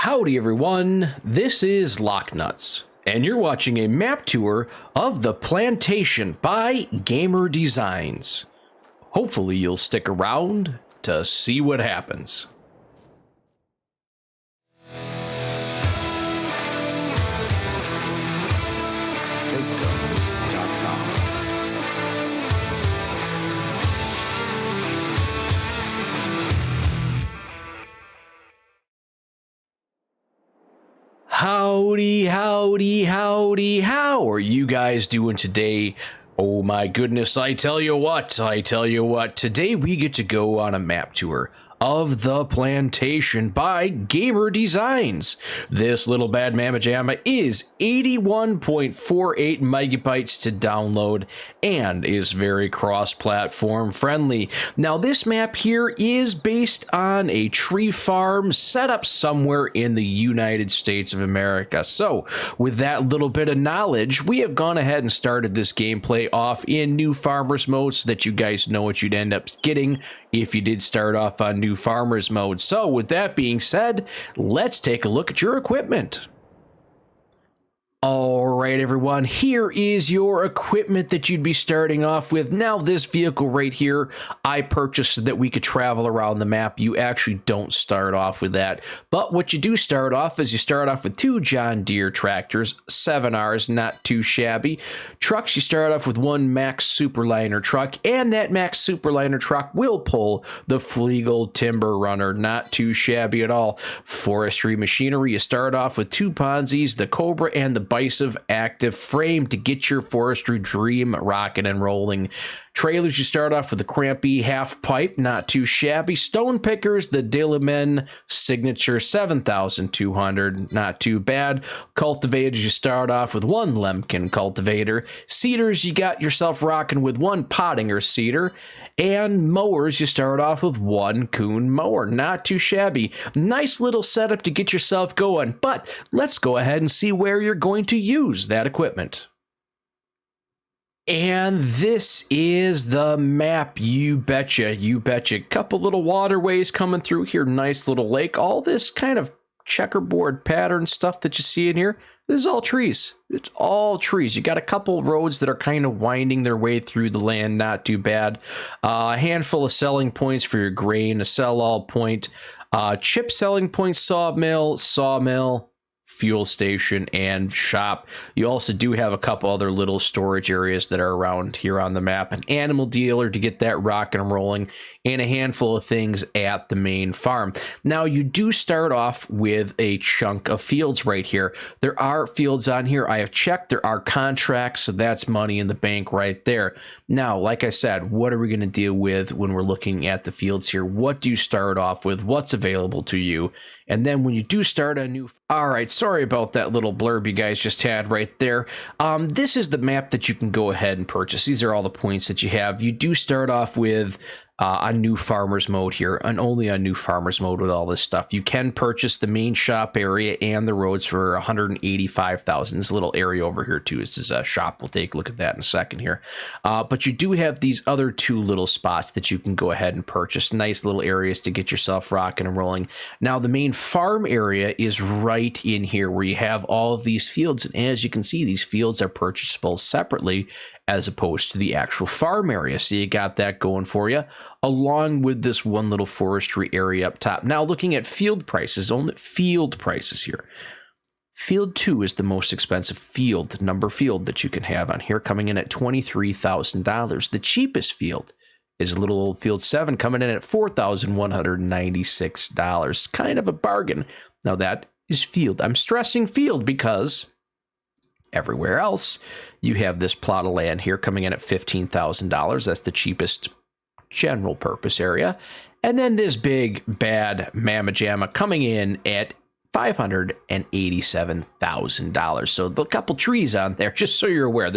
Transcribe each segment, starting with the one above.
Howdy everyone, this is LockNutz, and you're watching a map tour of the Plantation by GamerDesigns. Hopefully you'll stick around to see what happens. Howdy, howdy, howdy, how are you guys doing today? Oh my goodness, I tell you what, today we get to go on a map tour of the Plantation by GamerDesigns. This little bad mamma jamma is 81.48 megabytes to download and is very cross-platform friendly. Now this map here is based on a tree farm set up somewhere in the United States of America. So with that little bit of knowledge, we have gone ahead and started this gameplay off in new farmers mode so that you guys know what you'd end up getting if you did start off on new farmers mode. So with that being said, let's take a look at your equipment. All right, everyone, here is your equipment that you'd be starting off with. Now, this vehicle right here, I purchased so that we could travel around the map. You actually don't start off with that. But what you do start off is you start off with 2 John Deere tractors, 7Rs, not too shabby. Trucks, you start off with 1 Max Superliner truck, and that Max Superliner truck will pull the Flegel Timber Runner, not too shabby at all. Forestry machinery, you start off with 2 Ponzies, the Cobra, and the Bicep active frame to get your forestry dream rocking and rolling. Trailers, you start off with the Crampy half pipe, not too shabby. Stone pickers, the Dilliman signature 7200, not too bad. Cultivators, you start off with 1 Lemkin cultivator. Seeders, you got yourself rocking with 1 Pottinger seeder. And mowers, you start off with 1 Kuhn mower, not too shabby. Nice little setup to get yourself going, but let's go ahead and see where you're going to use that equipment. And this is the map, you betcha, you betcha. Couple little waterways coming through here, nice little lake. All this kind of checkerboard pattern stuff that you see in here, this is all trees. It's all trees. You got a couple roads that are kind of winding their way through the land, not too bad. A handful of selling points for your grain, a sell-all point, chip selling point, sawmill, fuel station, and shop. You also do have a couple other little storage areas that are around here on the map, an animal dealer to get that rocking and rolling, and a handful of things at the main farm. Now you do start off with a chunk of fields right here. There are fields on here. I have checked. There are contracts, so that's money in the bank right there. Now, like I said, what are we going to deal with when we're looking at the fields here? What do you start off with? What's available to you? And then when you do start a new... All right, sorry about that little blurb you guys just had right there. This is the map that you can go ahead and purchase. These are all the points that you have. You do start off with on new farmers mode here, and only on new farmers mode with all this stuff. You can purchase the main shop area and the roads for 185,000. This little area over here too. This is a shop. We'll take a look at that in a second here. But you do have these other 2 little spots that you can go ahead and purchase. Nice little areas to get yourself rocking and rolling. Now the main farm area is right in here where you have all of these fields. And as you can see, these fields are purchasable separately as opposed to the actual farm area. So you got that going for you, along with this 1 little forestry area up top. Now looking at field prices, only field prices here. Field 2 is the most expensive field that you can have on here, coming in at $23,000. The cheapest field is a little old field 7 coming in at $4,196. Kind of a bargain. Now that is field. I'm stressing field because everywhere else, you have this plot of land here coming in at $15,000. That's the cheapest general purpose area. And then this big bad mamma jamma coming in at $587,000. So the couple trees on there, just so you're aware,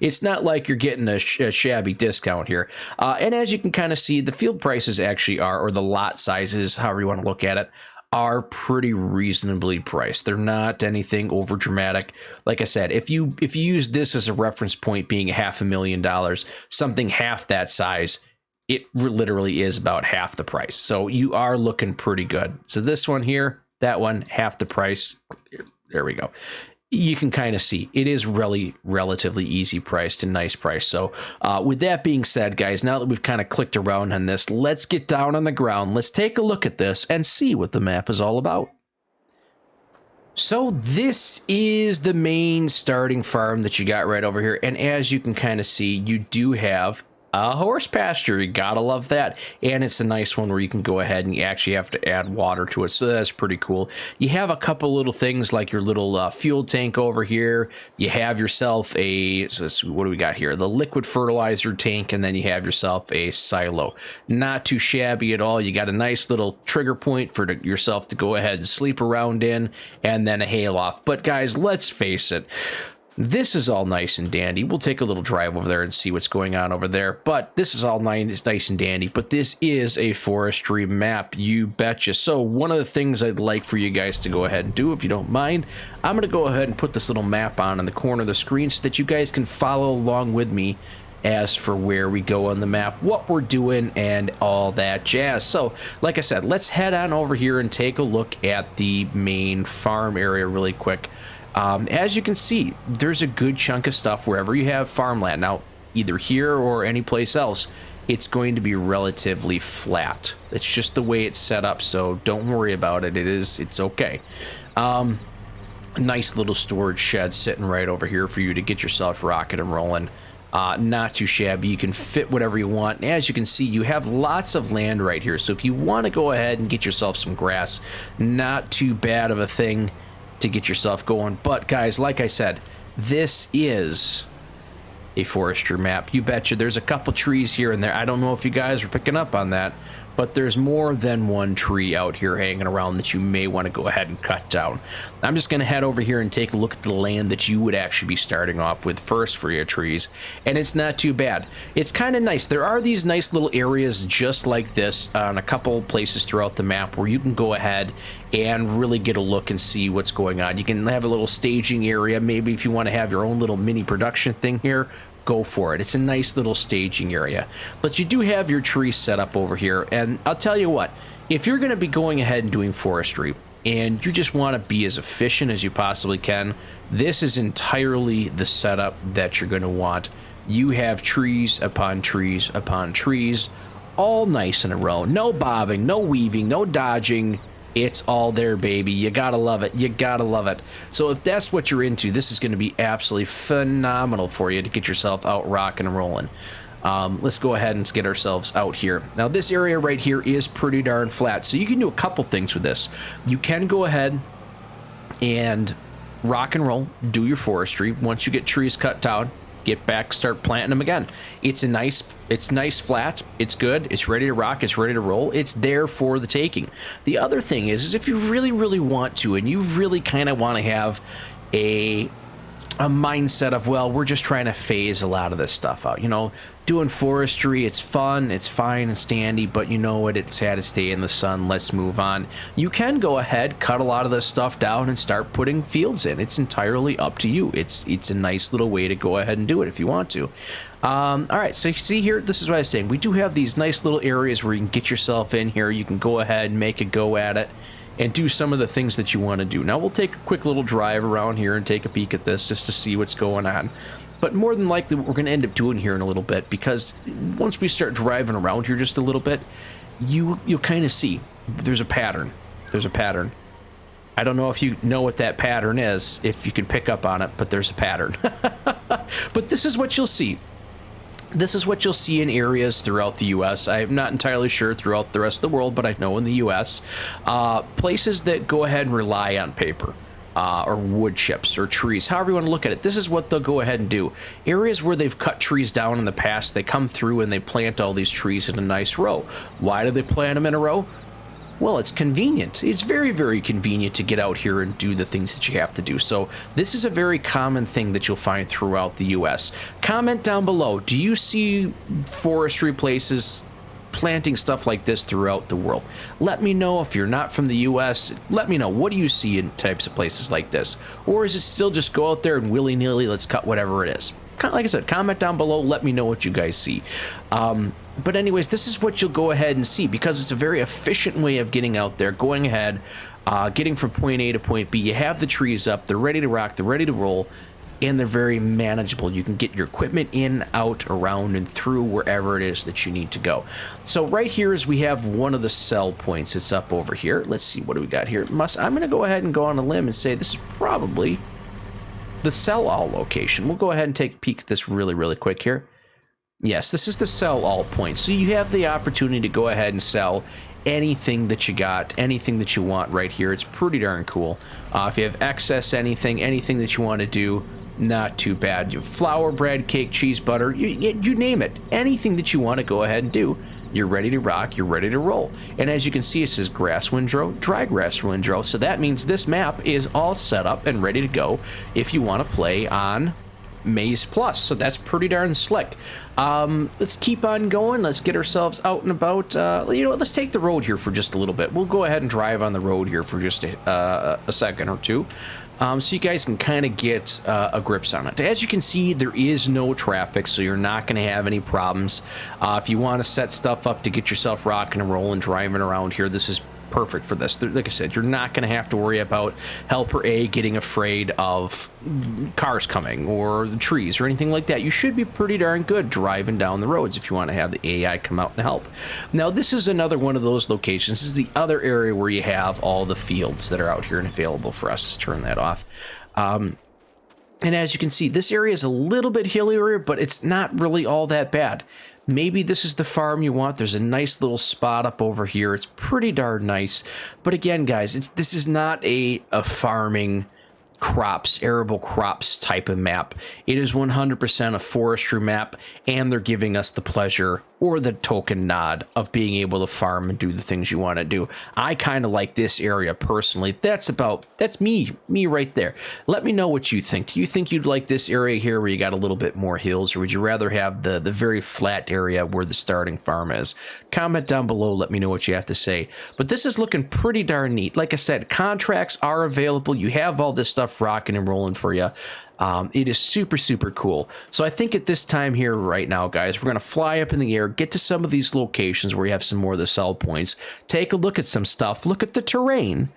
it's not like you're getting a shabby discount here. And as you can kind of see, the field prices actually are, or the lot sizes, however you want to look at it, are pretty reasonably priced. They're not anything over dramatic. Like I said, if you use this as a reference point being $500,000, something half that size, it literally is about half the price. So you are looking pretty good. So this one here, That one, half the price. There we go. You can kind of see it is really relatively easy priced and nice price. So with that being said, guys, now that we've kind of clicked around on this, let's get down on the ground. Let's take a look at this and see what the map is all about. So this is the main starting farm that you got right over here. And as you can kind of see, you do have a horse pasture. You gotta love that. And it's a nice one where you can go ahead and you actually have to add water to it. So that's pretty cool. You have a couple little things like your little fuel tank over here. You have yourself a, what do we got here? The liquid fertilizer tank, and then you have yourself a silo. Not too shabby at all. You got a nice little trigger point for yourself to go ahead and sleep around in, and then a hayloft. But guys, let's face it, this is all nice and dandy. We'll take a little drive over there and see what's going on over there. But this is all nice and dandy. But this is a forestry map, you betcha. So one of the things I'd like for you guys to go ahead and do, if you don't mind, I'm going to go ahead and put this little map on in the corner of the screen so that you guys can follow along with me as for where we go on the map, what we're doing, and all that jazz. So, like I said, let's head on over here and take a look at the main farm area really quick. As you can see, there's a good chunk of stuff wherever you have farmland. Now, either here or any place else, it's going to be relatively flat. It's just the way it's set up, so don't worry about it. It's okay. Nice little storage shed sitting right over here for you to get yourself rocking and rolling. Not too shabby. You can fit whatever you want. And as you can see, you have lots of land right here. So if you want to go ahead and get yourself some grass, not too bad of a thing to get yourself going. But guys, like I said, this is a forestry map. You betcha. There's a couple trees here and there. I don't know if you guys are picking up on that, but there's more than one tree out here hanging around that you may want to go ahead and cut down. I'm just going to head over here and take a look at the land that you would actually be starting off with first for your trees, and it's not too bad. It's kind of nice. There are these nice little areas just like this on a couple places throughout the map where you can go ahead and really get a look and see what's going on. You can have a little staging area. Maybe if you want to have your own little mini production thing here, go for it. It's a nice little staging area. But you do have your trees set up over here, and I'll tell you what, if you're going to be going ahead and doing forestry and you just want to be as efficient as you possibly can, this is entirely the setup that you're going to want. You have trees upon trees upon trees, all nice in a row. No bobbing, no weaving, no dodging. It's all there, baby. You gotta love it. You gotta love it. So if that's what you're into, this is going to be absolutely phenomenal for you to get yourself out rocking and rolling. Let's go ahead and get ourselves out here. Now, this area right here is pretty darn flat, so you can do a couple things with this. You can go ahead and rock and roll, do your forestry. Once you get trees cut down, get back, start planting them again. It's nice flat, it's good, it's ready to rock, it's ready to roll, it's there for the taking. The other thing is if you really want to, and you really kind of want to have a mindset of, well, we're just trying to phase a lot of this stuff out. You know, doing forestry, it's fun, it's fine, it's dandy, but you know what, it's had to stay in the sun, let's move on. You can go ahead, cut a lot of this stuff down and start putting fields in. It's entirely up to you. It's a nice little way to go ahead and do it if you want to. All right, so you see here, this is what I was saying. We do have these nice little areas where you can get yourself in here. You can go ahead and make a go at it and do some of the things that you want to do. Now, we'll take a quick little drive around here and take a peek at this just to see what's going on. But more than likely, what we're going to end up doing here in a little bit, because once we start driving around here just a little bit, you'll kind of see there's a pattern. There's a pattern. I don't know if you know what that pattern is, if you can pick up on it, but there's a pattern. But this is what you'll see. This is what you'll see in areas throughout the U.S. I'm not entirely sure throughout the rest of the world, but I know in the U.S., places that go ahead and rely on paper, or wood chips, or trees, however you want to look at it. This is what they'll go ahead and do. Areas where they've cut trees down in the past, they come through and they plant all these trees in a nice row. Why do they plant them in a row? Well, it's convenient. It's very convenient to get out here and do the things that you have to do. So this is a very common thing that you'll find throughout the U.S. Comment down below. Do you see forestry places planting stuff like this throughout the world? Let me know. If you're not from the U.S., let me know. What do you see in types of places like this? Or is it still just go out there and willy-nilly, let's cut whatever it is? Like I said, comment down below. Let me know what you guys see. But anyways, this is what you'll go ahead and see, because it's a very efficient way of getting out there, going ahead, getting from point A to point B. You have the trees up, they're ready to rock, they're ready to roll, and they're very manageable. You can get your equipment in, out, around, and through wherever it is that you need to go. So right here is we have one of the sell points. It's up over here. Let's see, what do we got here? I'm going to go ahead and go on a limb and say this is probably the sell all location. We'll go ahead and take a peek at this really, really quick here. Yes, this is the sell all point. So you have the opportunity to go ahead and sell anything that you got, anything that you want right here. It's pretty darn cool. If you have excess anything that you want to do, not too bad. You have flour, bread, cake, cheese, butter, you name it. Anything that you want to go ahead and do, you're ready to rock, you're ready to roll. And as you can see, it says grass windrow, dry grass windrow. So that means this map is all set up and ready to go if you want to play on Maize Plus. So that's pretty darn slick. Let's keep on going. Let's get ourselves out and about. You know what, let's take the road here for just a little bit. We'll go ahead and drive on the road here for just a second or two. So you guys can kind of get a grips on it. As you can see, there is no traffic, so you're not going to have any problems. If you want to set stuff up to get yourself rocking and rolling, driving around here, this is perfect for this. Like I said, you're not going to have to worry about helper A getting afraid of cars coming or the trees or anything like that. You should be pretty darn good driving down the roads if you want to have the AI come out and help. Now, this is another one of those locations. This is the other area where you have all the fields that are out here and available for us. Let's turn that off. And as you can see, this area is a little bit hillier, but it's not really all that bad. Maybe this is the farm you want. There's a nice little spot up over here. It's pretty darn nice. But again, guys, this is not a farming crops, arable crops type of map. It is 100% a forestry map, and they're giving us the pleasure or the token nod of being able to farm and do the things you want to do. I kind of like this area personally. That's me right there. Let me know what you think. Do you think you'd like this area here where you got a little bit more hills, or would you rather have the very flat area where the starting farm is? Comment down below, let me know what you have to say. But this is looking pretty darn neat. Like I said, contracts are available. You have all this stuff rocking and rolling for you. It is super, super cool. So I think at this time here right now, guys, we're going to fly up in the air, get to some of these locations where you have some more of the sell points, take a look at some stuff, look at the terrain,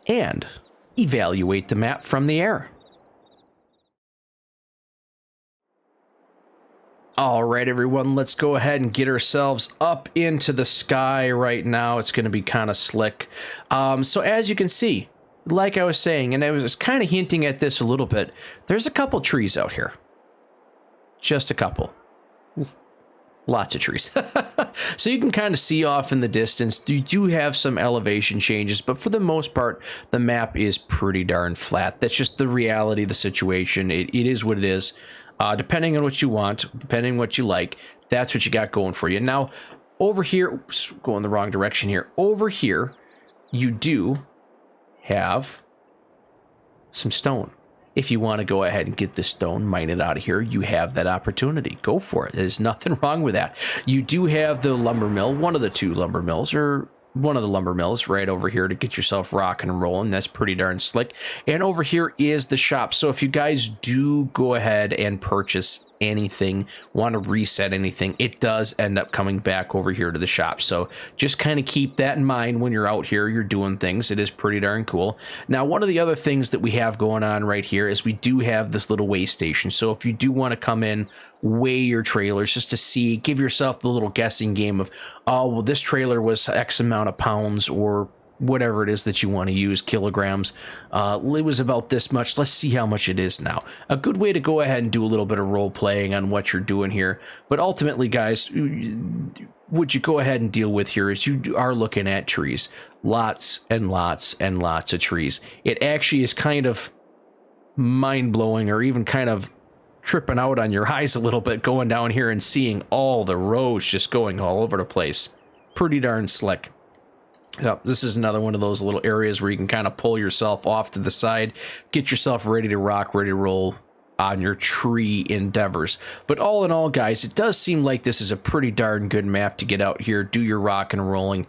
and evaluate the map from the air. All right, everyone, let's go ahead and get ourselves up into the sky right now. It's going to be kind of slick. So as you can see, like I was saying, and I was kind of hinting at this a little bit, there's a couple trees out here. Just a couple. Lots of trees. So you can kind of see off in the distance. You do have some elevation changes, but for the most part, the map is pretty darn flat. That's just the reality of the situation. It is what it is. Depending on what you want, depending on what you like, that's what you got going for you. Now, over here, oops, going the wrong direction here. Over here, you do have some stone. If you want to go ahead and get this stone, mine it out of here, you have that opportunity. Go for it. There's nothing wrong with that. You do have the lumber mill, one of the two lumber mills, or one of the lumber mills right over here to get yourself rocking and rolling. That's pretty darn slick. And over here is the shop. So if you guys do go ahead and purchase anything, want to reset anything, it does end up coming back over here to the shop. So just kind of keep that in mind when you're out here, you're doing things. It is pretty darn cool. Now, one of the other things that we have going on right here is we do have this little weigh station. So if you do want to come in, weigh your trailers just to see, give yourself the little guessing game of, oh, well, this trailer was X amount of pounds, or whatever it is that you want to use, kilograms. It was about this much. Let's see how much it is now. A good way to go ahead and do a little bit of role playing on what you're doing here. But ultimately, guys, what you go ahead and deal with here is you are looking at trees. Lots and lots and lots of trees. It actually is kind of mind-blowing, or even kind of tripping out on your eyes a little bit going down here and seeing all the rows just going all over the place. Pretty darn slick. Yep, this is another one of those little areas where you can kind of pull yourself off to the side, get yourself ready to rock, ready to roll on your tree endeavors. But all in all, guys, it does seem like this is a pretty darn good map to get out here, do your rock and rolling.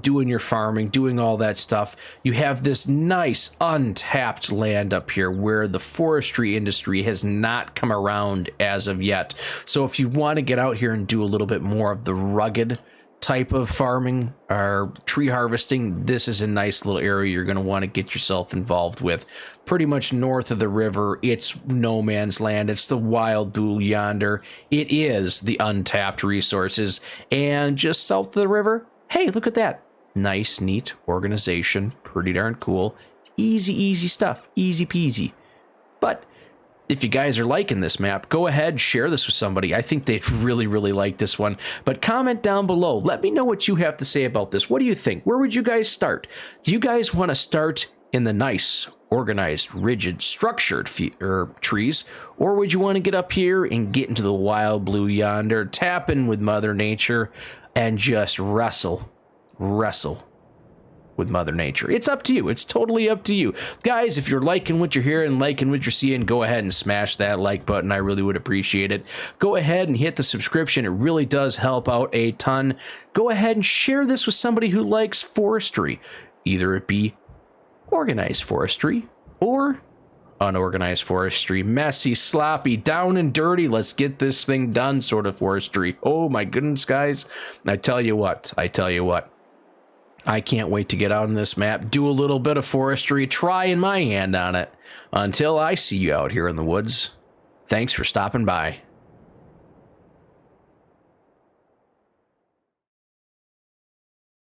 doing your farming, doing all that stuff. You have this nice untapped land up here where the forestry industry has not come around as of yet. So if you want to get out here and do a little bit more of the rugged type of farming or tree harvesting, this is a nice little area you're going to want to get yourself involved with. Pretty much north of the river, it's no man's land. It's the wild blue yonder. It is the untapped resources. And just south of the river, hey, look at that. Nice, neat organization. Pretty darn cool. Easy stuff. Easy peasy. But if you guys are liking this map, go ahead, share this with somebody. I think they'd really like this one. But comment down below. Let me know what you have to say about this. What do you think? Where would you guys start? Do you guys want to start in the nice, organized, rigid, structured trees? Or would you want to get up here and get into the wild blue yonder, tap in with Mother Nature, and just wrestle with Mother Nature? It's up to you. It's totally up to you. Guys, if you're liking what you're hearing, liking what you're seeing, go ahead and smash that like button. I really would appreciate it. Go ahead and hit the subscription. It really does help out a ton. Go ahead and share this with somebody who likes forestry. Either it be organized forestry or unorganized forestry. Messy, sloppy, down and dirty. Let's get this thing done sort of forestry. Oh my goodness, guys. I tell you what. I can't wait to get out on this map, do a little bit of forestry, trying my hand on it. Until I see you out here in the woods, thanks for stopping by.